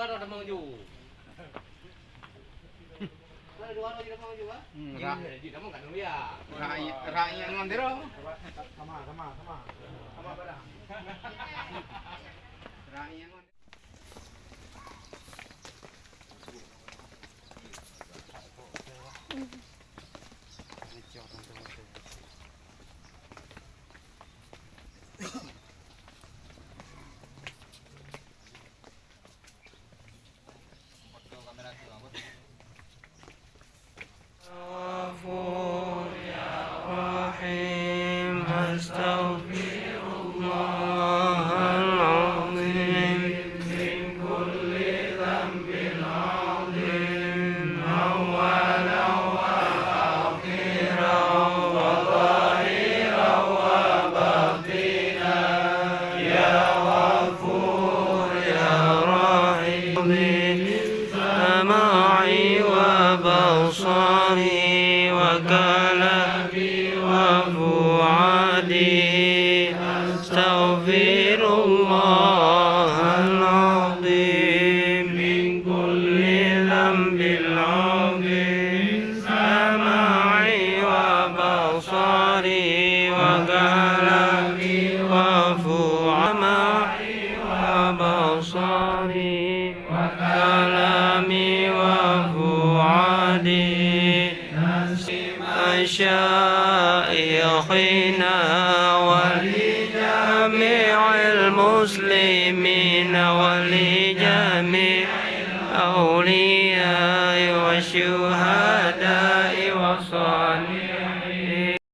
dua ada mau ju. Ada dua ada mau ju ah? Jadi kamu kan dulu ya. Rakyat ngandero. Sama pada. Rakyat سماعي وبصري وكلامي وفؤادي أستغفر الله العظيم من كل ذنب عظيم سماعي وبصري وكلامي وفؤادي وبصري وكلامي وفؤادي مشايخنا ولجميع المسلمين ولجميع الأولياء